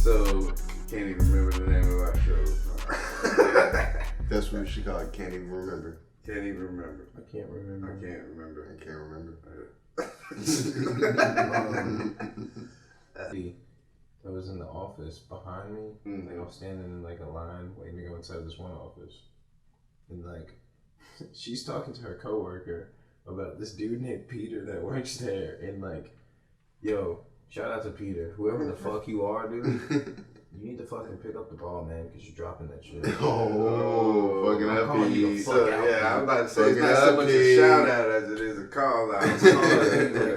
So, can't even remember the name of our show. That's what we should call it. Can't even remember. Can't even remember. I can't remember. I can't remember. I was in the office behind me. Like I was standing in like a line waiting to go inside this one office. And like, she's talking to her coworker about this dude named Peter that works there. And like, yo, shout out to Peter. Whoever the fuck you are, dude. You need to fucking pick up the ball, man, because you're dropping that shit. Oh, fucking up, So, yeah, I'm about to say, it's not so much a shout out as it is a call out. Like,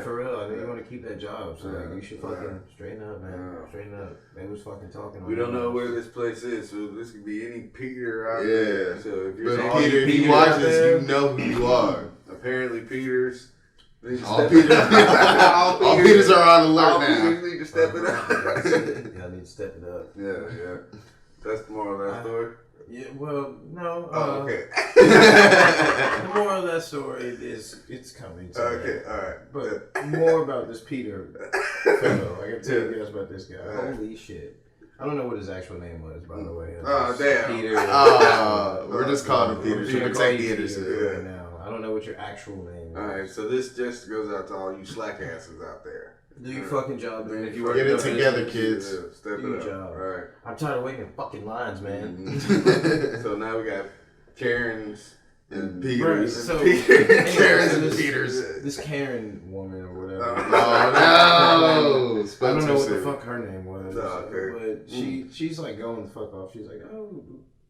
for real, I know you want to keep that job, so like, you should fucking straighten up, man. Straighten up. They was fucking talking. We don't know where this place is, so this could be any Peter out there. So if you're Peter, if you watch this, you know who you are. Apparently, Peters. All Peters are on alert all now. Peters need to step it up. Y'all need to step it up. Yeah. That's the moral of that story. Yeah, well, no. Okay. The moral of that story is it's coming. Okay, all right. But more about this Peter fellow. I can tell you guys about this guy. Holy shit. I don't know what his actual name was, by the way. Oh, damn. Peter. We're just calling him Peter. To protect the innocent. Right now. I don't know what your actual name is. Alright, so this just goes out to all you slack asses out there. Do your fucking job, man. If you Get it together, kids. Step Do it your up. job. Alright. I'm tired of waiting in fucking lines, man. So now we got Karens and Peters. So, Karens and Peters. This Karen woman or whatever. Oh no! I don't know what the fuck her name was. Okay. But she's like going the fuck off. She's like, oh,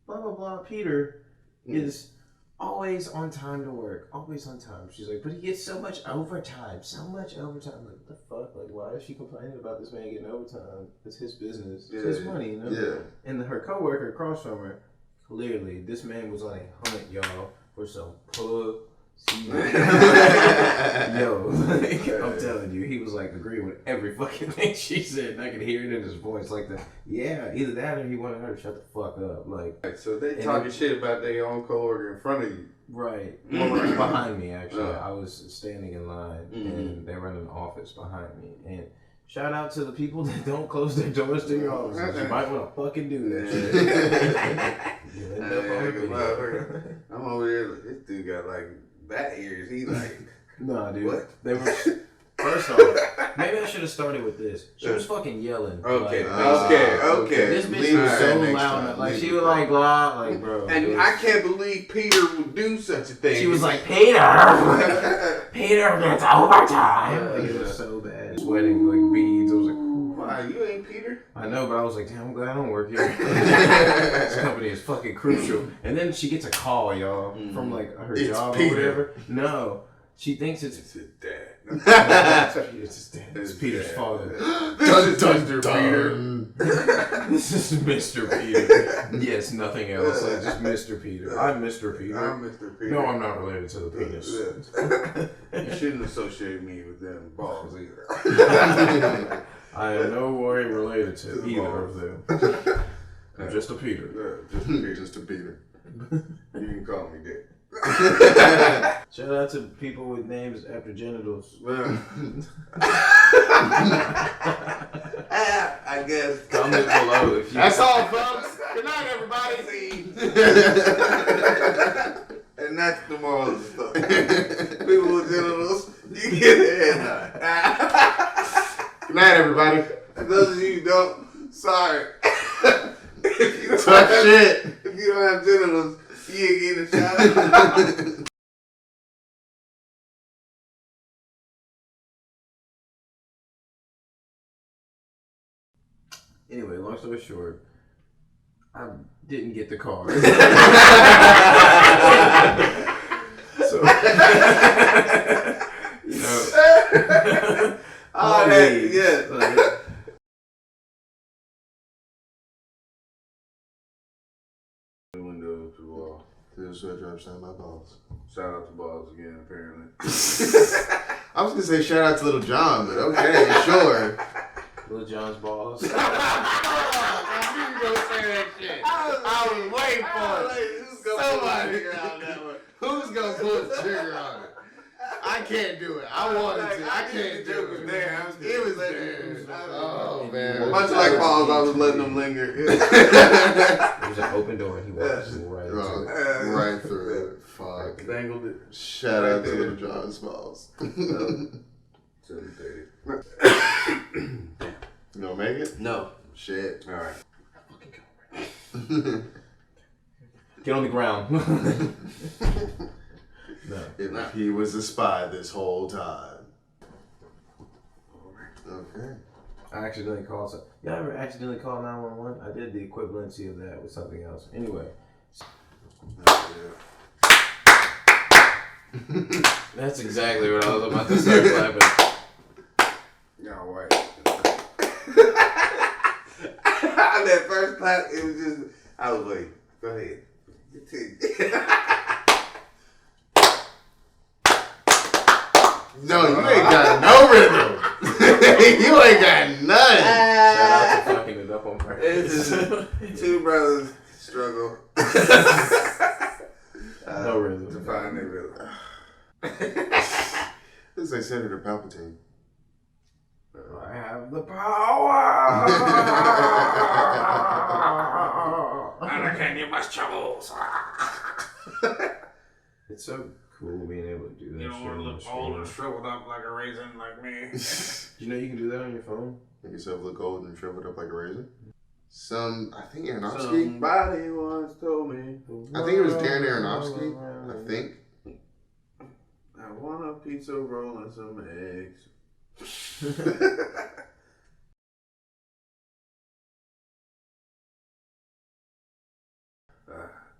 blah, blah, blah. Peter is always on time to work. Always on time. She's like, but he gets so much overtime. So much overtime. I'm like, what the fuck? Like, why is she complaining about this man getting overtime? It's his business. It's his money, you know? Yeah. And her coworker across from her, clearly, this man was on a hunt, y'all, for some pussy. Yo, like, I'm telling you, he was like agreeing with every fucking thing she said, and I could hear it in his voice, like either that or he wanted her to shut the fuck up, like. So they talking shit about their own coworker in front of you, right? Well, right behind me, actually. I was standing in line, and they were in an office behind me, and shout out to the people that don't close their doors to your offices. You might want to fucking do that shit. I'm over here. This dude got like bat ears. He like, nah, dude. What? They were. First off, maybe I should have started with this. She was fucking yelling. Okay. This bitch was so loud. Like, she was like, blah, like, bro. And I can't believe Peter would do such a thing. She was like, Peter gets overtime. Like, it was so bad. Sweating like beads. I was like, wow, you ain't Peter? I know, but I was like, damn, I'm glad I don't work here. This company is fucking crucial. And then she gets a call, y'all, from like her job Peter. or whatever. No. She thinks it's his dad. It's his dad. It's Peter's father. This is Mr. Peter. This is Mr. Peter. Yes, nothing else. Like just Mr. Peter. I'm Mr. Peter. I'm Mr. Peter. No, I'm not related to the penis. You shouldn't associate me with them balls either. I am no way related to either of them. I'm just a Peter. Yeah, just a Peter. You can call me Dick. Shout out to people with names after genitals. I guess. Comment below if you. That's all, folks. Good night, everybody. And that's the moral of the story. People with genitals, you get it. Good night, everybody. And those of you who don't, sorry. If you don't Tough have, shit. If you don't have genitals, you ain't getting a shout out. Anyway, long story short, I didn't get the car. So, you know. Oh, that, yeah. Window to wall. This sweat drops down my balls. Shout out to balls again, apparently. I was gonna say shout out to Little John, but okay, sure. Little John's balls. I knew you were gonna say that shit. I was waiting for it. Somebody figure out that one. Who's gonna pull the trigger on it? I can't do it. I wanted to. I can't do it. There. It was there. Oh, man. Much like balls, I was letting them linger. There's an open door and he walks right into it. Right through it. Fuck. Dangled it. Shout out to John Smalls. You gonna make it? No. Shit. All right. Get on the ground. No. If he was a spy this whole time. Okay. I accidentally called. Y'all ever accidentally call 911? I did the equivalency of that with something else. Anyway. That's exactly what I was about to start clapping. Y'all white. That first clap, it was just, I was like, go ahead. No, you ain't got no rhythm. You ain't got none. Shout out to fucking it up on purpose. Two brothers struggle. No rhythm. To find their rhythm. This is like Senator Palpatine. I have the power. Anakin, you must troubles. It's so cool being able to do that. You don't want to look old and shriveled up like a raisin like me. You know you can do that on your phone? Make yourself look old and shriveled up like a raisin. I think Aronofsky. Somebody once told me. I think it was Darren Aronofsky. I think. I want a pizza roll and some eggs.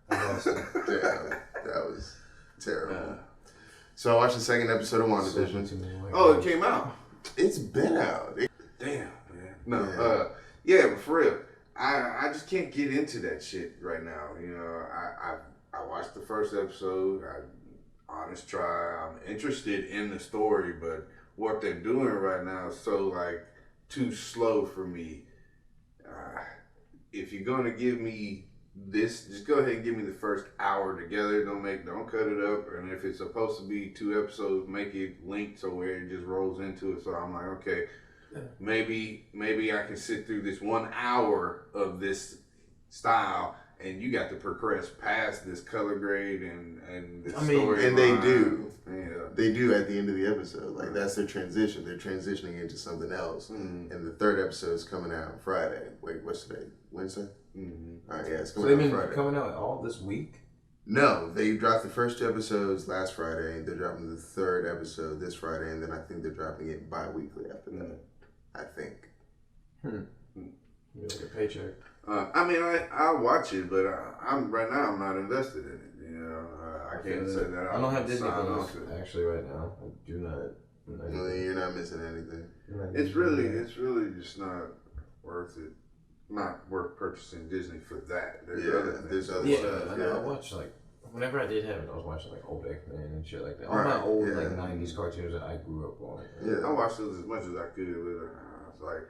Damn, that was terrible. So I watched the second episode of Wonda Vision. Oh, it came out. It's been out. Damn, man. No, yeah, but for real, I just can't get into that shit right now. You know, I watched the first episode. Honest try. I'm interested in the story, but what they're doing right now is so like too slow for me. If you're gonna give me this, just go ahead and give me the first hour together. Don't cut it up. And if it's supposed to be 2 episodes, make it linked so where it just rolls into it. So I'm like, okay, maybe I can sit through this 1 hour of this style, and you got to progress past this color grade and this story. And they do. Yeah. They do at the end of the episode. Like, that's their transition. They're transitioning into something else. Mm-hmm. And the third episode is coming out Friday. Wait, what's today? Wednesday? Mm-hmm. All right, yeah, it's So coming they've out been Friday. coming out all this week? No, they dropped the first 2 episodes last Friday. They're dropping the third episode this Friday, and then I think they're dropping it bi-weekly after that. I think. Like a paycheck. I mean, I watch it, but I'm not invested in it. You know, I can't say that. I don't have Disney sign Plus off it. actually right now. I do not. Well, you're not missing anything. It's really just not worth it. Not worth purchasing Disney for that. There's other things. There's other Yeah, stuff. I know. I watched like whenever I did have it, I was watching like old X-Men and shit like that. All Right, my old yeah. like '90s cartoons that I grew up on. Yeah. I watched those as much as I could, but I was like,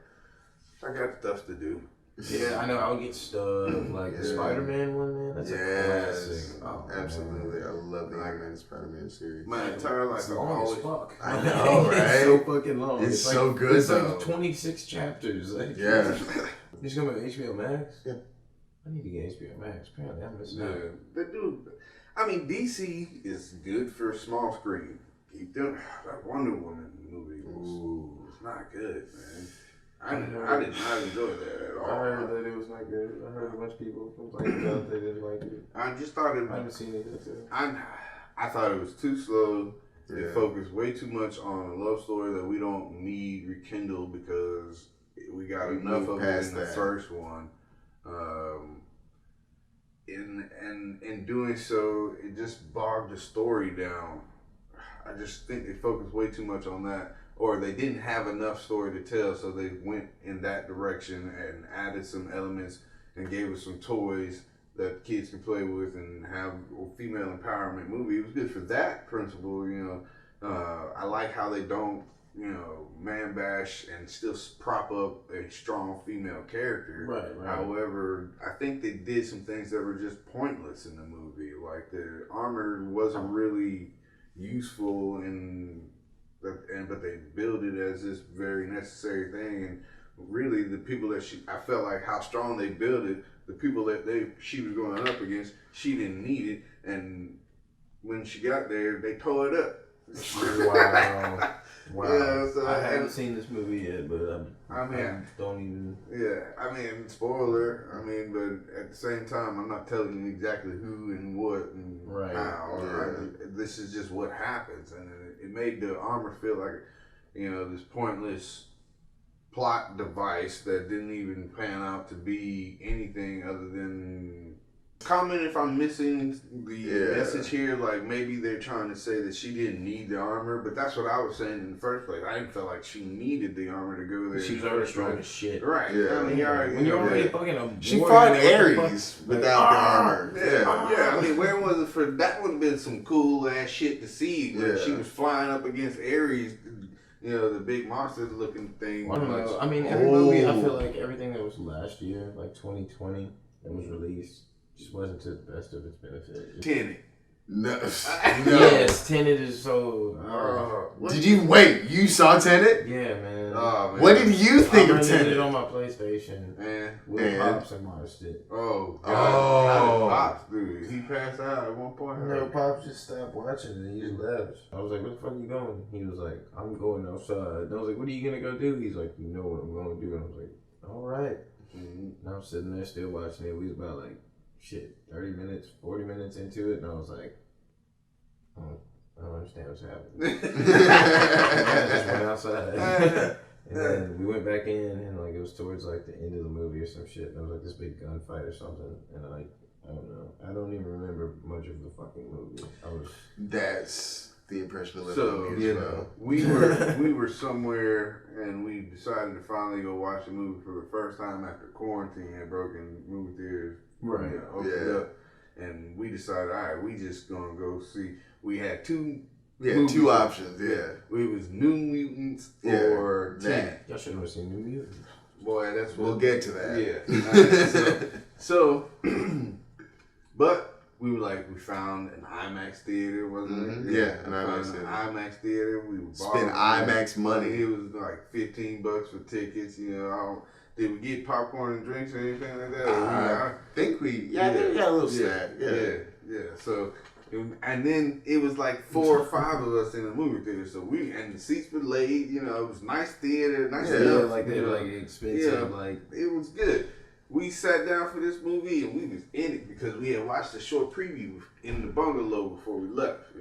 I got stuff to do. Yeah, I know. I would get stuff like the Spider-Man one, man. That's a classic. Oh, Absolutely. man. I love the Iron Man and Spider-Man series. My entire life, It's I've long always as fuck. I know, right? It's so fucking long. It's so like, good, it's though. like 26 chapters. Like, Yeah. You just going to HBO Max? Yeah. I need to get HBO Max. Apparently, I'm missing Yeah, out. they do. I mean, DC is good for small screen. Keep doing that Wonder Woman movie was not good, man. I did not enjoy that at all. I heard that it was not good. I heard a bunch of people complaining about they didn't like it. I just thought it. I haven't seen it yet, too. I thought it was too slow. Yeah. It focused way too much on a love story that we don't need rekindled because we got enough of it in the first one. In doing so, it just bogged the story down. I just think they focused way too much on that, or they didn't have enough story to tell, so they went in that direction and added some elements and gave us some toys that kids can play with and have a female empowerment movie. It was good for that principle, you know. I like how they don't, you know, man bash and still prop up a strong female character. Right. However, I think they did some things that were just pointless in the movie. Like the armor wasn't really useful, but they built it as this very necessary thing. And really the people that I felt like how strong they built it, the people that she was going up against, she didn't need it, and when she got there, they tore it up. Wow. Yeah, so, I haven't seen this movie yet, but I don't even. Yeah, I mean, spoiler. I mean, but at the same time, I'm not telling you exactly who and what and how. This is just what happens, and it made the armor feel like, this pointless plot device that didn't even pan out to be anything other than. Comment if I'm missing the message here. Like maybe they're trying to say that she didn't need the armor, but that's what I was saying in the first place. I didn't feel like she needed the armor to go there. She was already strong as shit. Right. Yeah. I mean, when you're already fucking she fought Ares without the armor. Yeah. I mean, where was it for? That would have been some cool ass shit to see when she was flying up against Ares. The big monster looking thing. I don't know. I mean, every movie. I feel like everything that was last year, like 2020, that was released. Just wasn't to the best of its benefit. Tenet. No. Yes, Tenet is so. Did you wait? You saw Tenet? Yeah, man. Oh, man. What did you think of I Tenet? it on my PlayStation. With Pops and watched it. Oh, God. How did Pops do it? He passed out at one point. No, Pops just stopped watching and he just left. I was like, "Where the fuck are you going?" He was like, "I'm going outside." And I was like, "What are you gonna go do?" He's like, "You know what I'm gonna do." And I was like, "All right." And I'm sitting there still watching it. We was about 30 minutes, 40 minutes into it, and I was like, I don't understand what's happening. I just went outside. And then we went back in, and it was towards the end of the movie or some shit. And there was this big gunfight or something, and I don't know. I don't even remember much of the fucking movie. That's the impression of So we were somewhere, and we decided to finally go watch a movie for the first time after quarantine had broken movie theaters. Right. Opened up, and we decided, all right, we just gonna go see. We had two options. Yeah, it was New Mutants or Tenet. Y'all should have seen New Mutants. Boy, that's what we'll get to that. Yeah. So, but we were we found an IMAX theater, wasn't it? Yeah, an IMAX theater. We spent IMAX money. It was $15 for tickets. Did we get popcorn and drinks or anything like that? I think we got a little snack. Yeah. So, and then it was 4 or 5 of us in the movie theater. So and the seats were laid. It was nice theater, nice enough. They were expensive. It was good. We sat down for this movie and we was in it because we had watched a short preview in the bungalow before we left.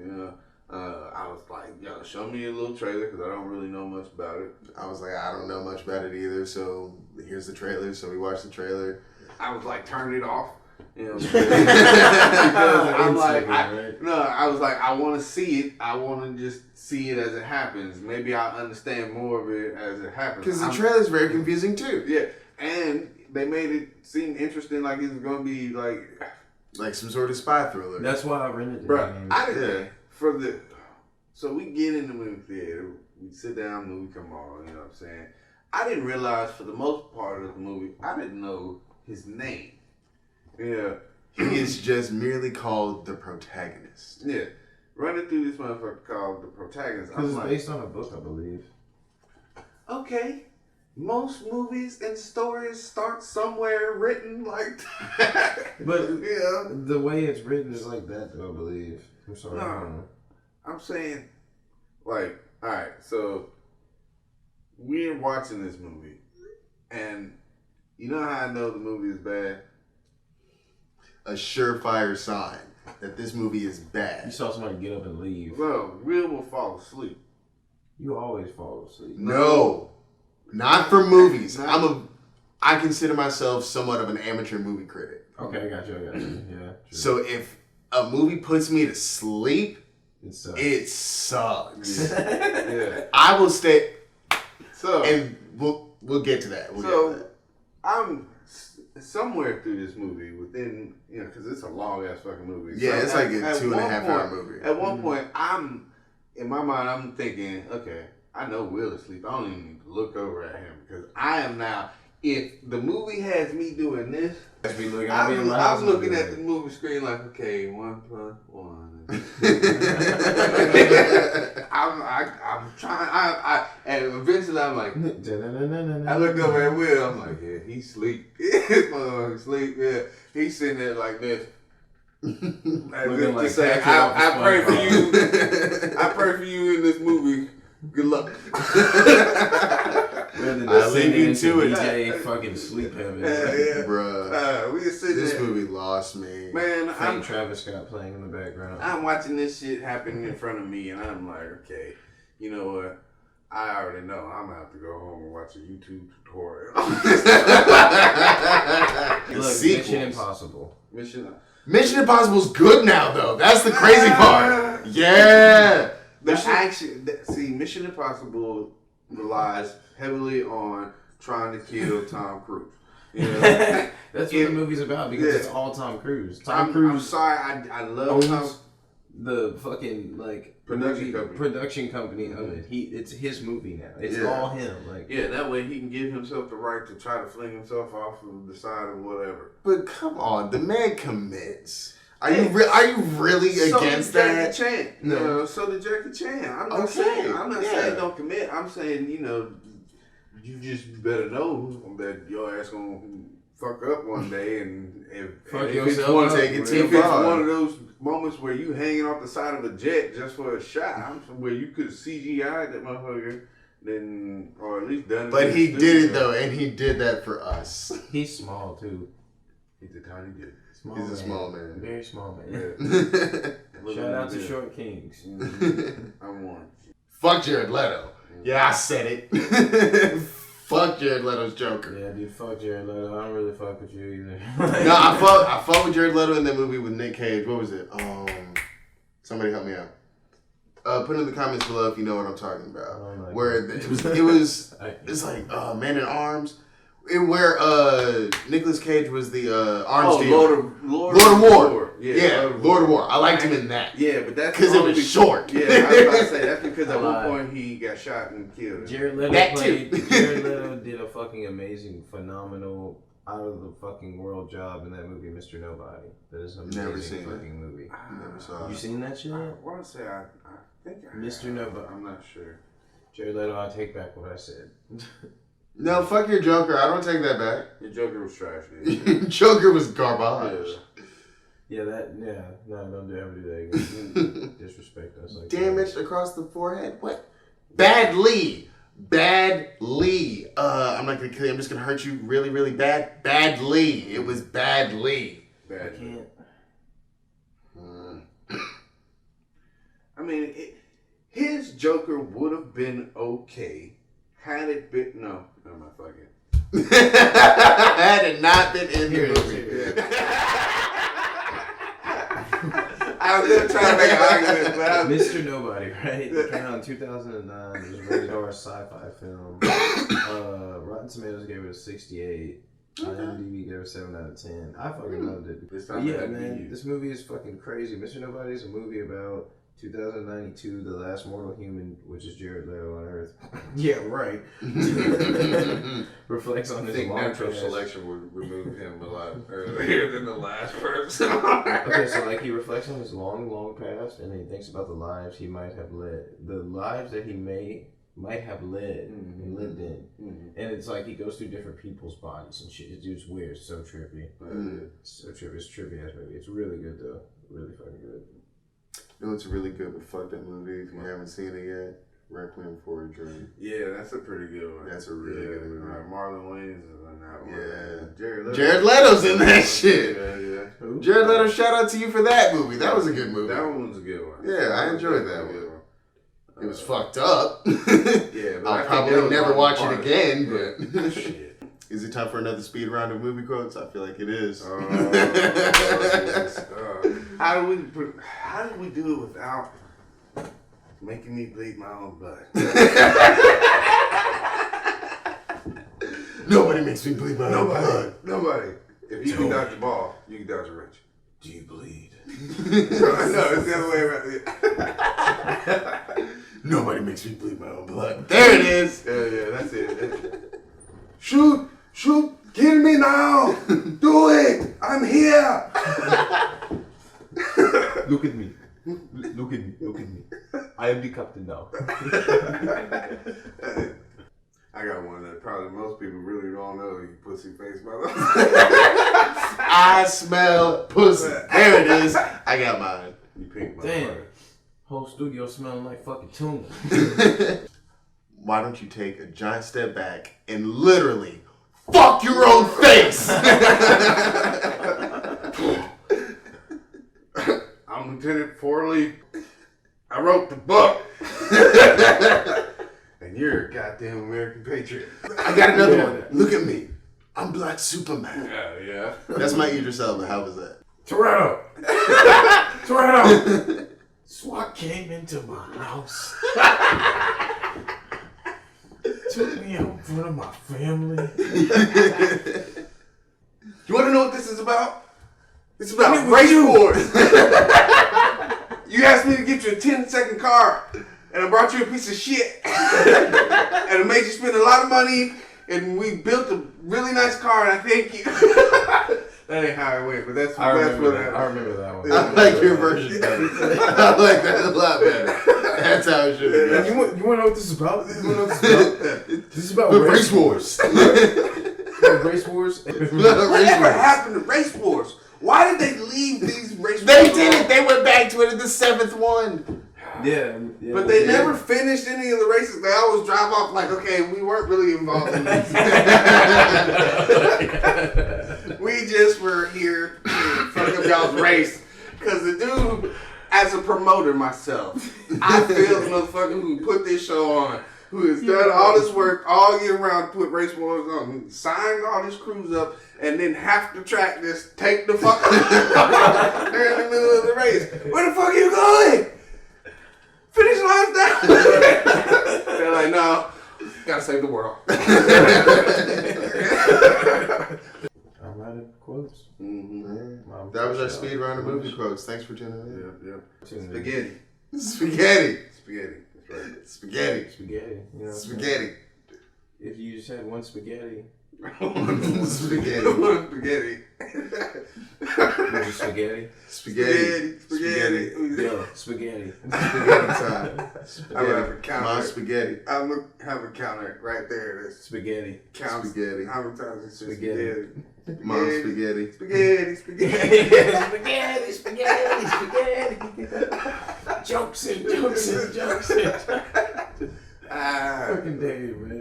I was like, yo, show me a little trailer because I don't really know much about it. I was like, I don't know much about it either, so here's the trailer. So we watched the trailer. I was like, turn it off. Because I was like, I want to see it. I want to just see it as it happens. Maybe I'll understand more of it as it happens. Because the trailer's very confusing too. Yeah, and they made it seem interesting, like it was going to be like some sort of spy thriller. That's why I rented it. Bro, I didn't. So we get in the movie theater, we sit down, movie come on, you know what I'm saying? I didn't realize for the most part of the movie, I didn't know his name. Yeah. He is just merely called the protagonist. Yeah. Running through this motherfucker called the protagonist. Because it's based on a book, I believe. Okay. Most movies and stories start somewhere written like that. But the way it's written is like that, though, I believe. I'm sorry. No, I'm saying, alright, so we're watching this movie, and you know how I know the movie is bad? A surefire sign that this movie is bad. You saw somebody get up and leave. Well, Will will fall asleep. You always fall asleep. No. Not for movies. I consider myself somewhat of an amateur movie critic. Okay, I got you. Yeah. True. So if a movie puts me to sleep, it sucks. Yeah. I will stay. So and we'll get to that. I'm somewhere through this movie within, because it's a long ass fucking movie. Yeah, so it's like a 2.5 hour movie. At one point, in my mind, I'm thinking, okay, I know Will is asleep. I don't even need to look over at him because I am now. If the movie has me doing this, I'm looking at the movie screen like, okay, 1 + 1. I I'm trying. And eventually I'm like, I looked over at Will. I'm like, yeah, he's asleep. He's asleep. Yeah, he's sitting there like this. Looking like say, I pray for you. I pray for you in this movie. Good luck. I leave you to it. DJ fucking sleep heaven. Yeah. Bruh. We just sitting this there. movie lost me. Man, I'm Travis Scott playing in the background. I'm watching this shit happen in front of me, and I'm like, okay, you know what? I already know I'm gonna have to go home and watch a YouTube tutorial. Look, Mission Impossible. Mission Impossible's good now, though. That's the crazy part. Yeah. Mission Impossible relies heavily on trying to kill Tom Cruise. You know? That's what the movie's about because it's all Tom Cruise. Tom Cruise. I'm sorry, I love Tom. The fucking production company of it. It's his movie now. It's all him. Like that way he can give himself the right to try to fling himself off of the side of whatever. But come on, the man commits. Are you really against that? Jackie Chan. No, so did Jackie Chan. I'm not saying don't commit. I'm saying you just better know that your ass gonna fuck up one day, and if it's one of those moments where you hanging off the side of a jet just for a shot, where you could CGI that motherfucker, then or at least done. But he did it though, and he did that for us. He's small too. He's a tiny dude. He's a small man. Very small man. Yeah. Shout out to Short Kings. I'm one. Fuck Jared Leto. Yeah, I said it. Fuck Jared Leto's Joker. Yeah, dude, fuck Jared Leto. I don't really fuck with you either. No, I fuck with Jared Leto in that movie with Nick Cage. What was it? Somebody help me out. Put in the comments below if you know what I'm talking about. Where it was it's like Man in Arms. Where Nicolas Cage was the arms dealer. Lord of War. Yeah, Lord of War. I liked him in that. Yeah, but that's because it was short. Yeah, I was about to say that's because at one point he got shot and killed. Jared Leto did a fucking amazing, phenomenal, out of the fucking world job in that movie, Mr. Nobody. That is an amazing fucking movie. Never saw it. You seen that shit? I want to say I think I Mr. Nobody. I'm not sure. Jared Leto, I take back what I said. No, fuck your Joker. I don't take that back. Your Joker was trash, dude. Joker was garbage. No, don't ever do that again. Disrespect us like damage across the forehead. What? Badly. I'm not gonna kill you. I'm just gonna hurt you really, really bad. Badly. It was badly. I can't. I mean, his Joker would have been okay had it been no, my fucking. Had it not been in the movie. I was gonna try to make an argument, but Mr. Nobody, right? It came out in 2009. It was a rated R sci-fi film. Rotten Tomatoes gave it a 68. IMDb gave it a 7 out of 10. I fucking loved it. Man, this movie is fucking crazy. Mr. Nobody is a movie about 2092, the last mortal human, which is Jared Leto on Earth. Yeah, right. Reflects on his long natural past. selection would remove him a lot earlier than the last person. Okay, so like he reflects on his long past, and he thinks about the lives he might have led, the lives that he might have led and lived in, and it's like he goes through different people's bodies and shit. It's weird, it's so trippy, so trippy. It's a trippy ass movie. It's really good though, really fucking good. You know what's really good but fucked up movie if you haven't seen it yet? Requiem for a Dream. Yeah, that's a pretty good one. That's a really good movie. Marlon Wayans is in that one. Yeah. Jared Leto's in that shit. Yeah. Jared Leto, shout out to you for that movie. That was a good movie. That one was a good one. Yeah, I enjoyed that one. It was fucked up. Yeah, but I'll probably never watch it again, but shit. Is it time for another speed round of movie quotes? I feel like it is. How do we do it without making me bleed my own blood? Nobody makes me bleed my own blood. Nobody. If you can dodge the ball, you can dodge a wrench. Do you bleed? No, it's the other way around. Nobody makes me bleed my own blood. There it is. Yeah, that's it. Shoot, kill me now. Do it. I'm here. Look at me. Look at me. I am the captain now. I got one that probably most people really don't know. You pussy face mother. I smell pussy. There it is. I got mine. You pink Damn. motherfucker. Whole studio smelling like fucking tuna. Why don't you take a giant step back and literally fuck your own face? I'm Lieutenant Forley. I wrote the book. And you're a goddamn American patriot. I got another one. Look at me. I'm Black Superman. Yeah. That's my Idris Elba. How was that? Toretto! Toretto! SWAT came into my house. Took me out in front of my family. You want to know what this is about? It's about race wars. You asked me to get you a 10-second car, and I brought you a piece of shit. And it made you spend a lot of money, and we built a really nice car, and I thank you. That ain't how it went, but that's I what remember that one. I like your version better. I like that a lot better. That's how it should be. You want to know what this is about? This is about Race wars. Race wars? Whatever happened to race wars? Why did they leave these race wars? They did it. They went back to it in the 7th one. Yeah. But they never finished any of the races. They always drive off like, okay, we weren't really involved in this. We just were here to fuck up y'all's race. Because the dude, as a promoter myself, I feel the motherfucker who put this show on, who has done all this work all year round to put race wars on, who signed all these crews up, and then half the track just take the fuck out. They're in the middle of the race. Where the fuck are you going? Finish lines down. They're like, no, gotta save the world. I'm out of quotes. Mm-hmm. That was our speed round of movie quotes. Thanks for tuning in. Yep. Spaghetti. Spaghetti. Spaghetti. That's right. Spaghetti. Spaghetti. You know Spaghetti. if you just had one spaghetti. Spaghetti. One spaghetti. Would you spaghetti? Spaghetti. Yo, spaghetti. Spaghetti time. I'm gonna have a counter. My spaghetti. I'm gonna have a counter right there. That's Spaghetti. counts Spaghetti. how many times it's just Spaghetti. Mom spaghetti. Spaghetti. Spaghetti. Jokes in. Fucking Dave, man.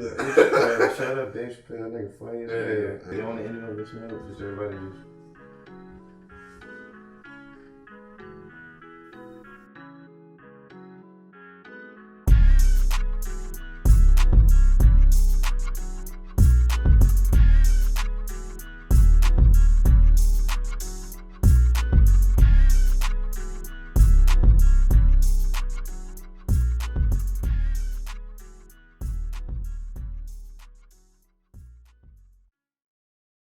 Shout out Dave Chappelle. That nigga funny as hell. You don't want to end it on this note. Just everybody just